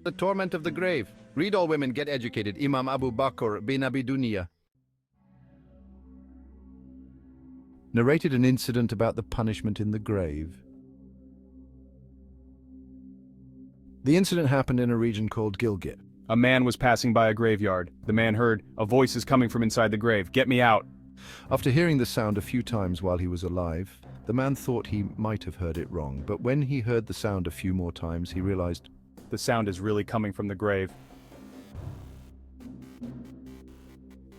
The torment of the grave. Read All Women Get Educated, Imam Abu Bakr bin Abi Dunya. Narrated an incident about the punishment in the grave. The incident happened in a region called Gilgit. A man was passing by a graveyard. The man heard, "A voice is coming from inside the grave. Get me out." After hearing the sound a few times while he was alive, the man thought he might have heard it wrong, but when he heard the sound a few more times, he realized, The sound is really coming from the grave.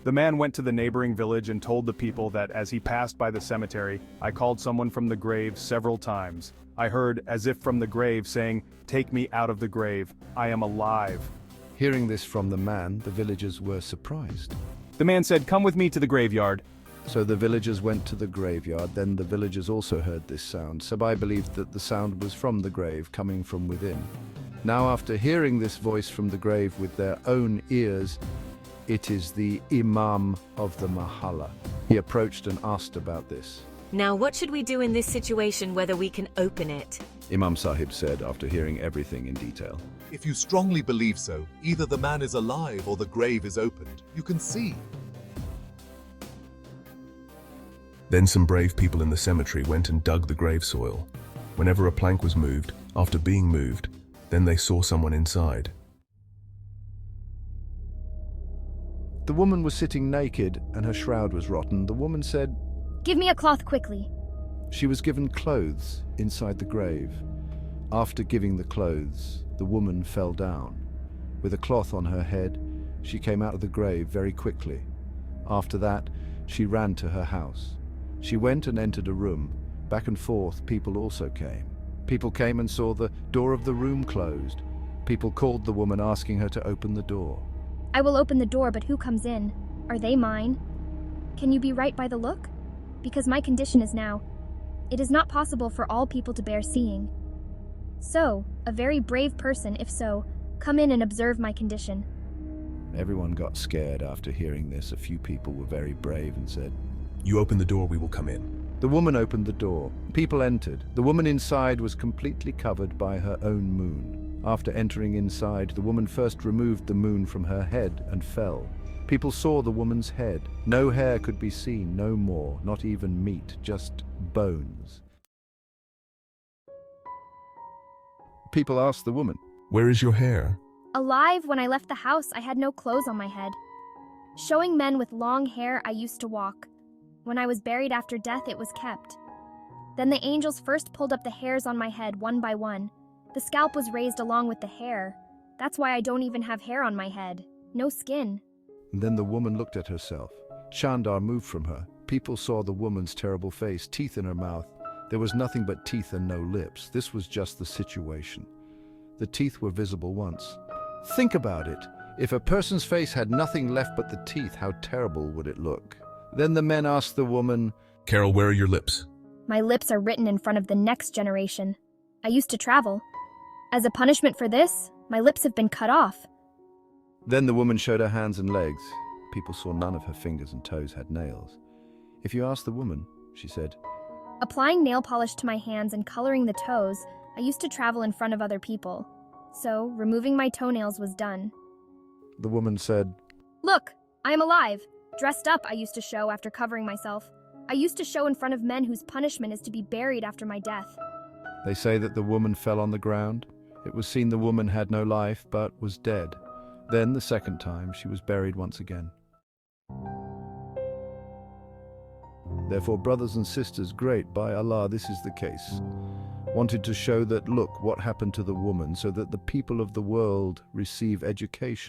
The man went to the neighboring village and told the people that as he passed by the cemetery, "I called someone from the grave several times. I heard, as if from the grave, saying, 'Take me out of the grave. I am alive.'" Hearing this from the man, the villagers were surprised. The man said, "Come with me to the graveyard." So the villagers went to the graveyard. Then the villagers also heard this sound. Sabai believed that the sound was from the grave, coming from within. Now, after hearing this voice from the grave with their own ears, it is the Imam of the Mahalla. He approached and asked about this. Now what should we do in this situation, whether we can open it? Imam Sahib said after hearing everything in detail. If you strongly believe so, either the man is alive or the grave is opened. You can see. Then some brave people in the cemetery went and dug the grave soil. Whenever a plank was moved, after being moved, then they saw someone inside. The woman was sitting naked and her shroud was rotten. The woman said, "Give me a cloth quickly." she was given clothes inside the grave. After giving the clothes, the woman fell down. With a cloth on her head, she came out of the grave very quickly. After that, she ran to her house. She went and entered a room. Back and forth, people also came. People came and saw the door of the room closed. People called the woman, asking her to open the door. "I will open the door, but who comes in? Are they mine? Can you be right by the look? Because my condition is now, it is not possible for all people to bear seeing. So, a very brave person, if so, come in and observe my condition." Everyone got scared after hearing this. A few people were very brave and said, "You open the door, we will come in." The woman opened the door. People entered. The woman inside was completely covered by her own moon. After entering inside, the woman first removed the moon from her head and fell. People saw the woman's head. No hair could be seen, no more, not even meat, just bones. People asked the woman, "Where is your hair?" Alive, when I left the house, I had no clothes on my head. Showing men with long hair, I used to walk. When I was buried after death, it was kept. Then the angels first pulled up the hairs on my head one by one. The scalp was raised along with the hair. That's why I don't even have hair on my head. No skin. And then the woman looked at herself. Chandar moved from her. People saw the woman's terrible face, teeth in her mouth. There was nothing but teeth and no lips. This was just the situation. The teeth were visible once. Think about it. If a person's face had nothing left but the teeth, how terrible would it look? Then the men asked the woman, "Carol, where are your lips?" My lips are written in front of the next generation. I used to travel. As a punishment for this, my lips have been cut off. Then the woman showed her hands and legs. People saw none of her fingers and toes had nails. If you ask the woman, she said, Applying nail polish to my hands and coloring the toes, I used to travel in front of other people. So, removing my toenails was done. The woman said, Look, I am alive. Dressed up, I used to show after covering myself. I used to show in front of men whose punishment is to be buried after my death. They say that the woman fell on the ground. It was seen the woman had no life, but was dead. Then, the second time, she was buried once again. Therefore, brothers and sisters, great, by Allah, this is the case. Wanted to show that, look, what happened to the woman, so that the people of the world receive education.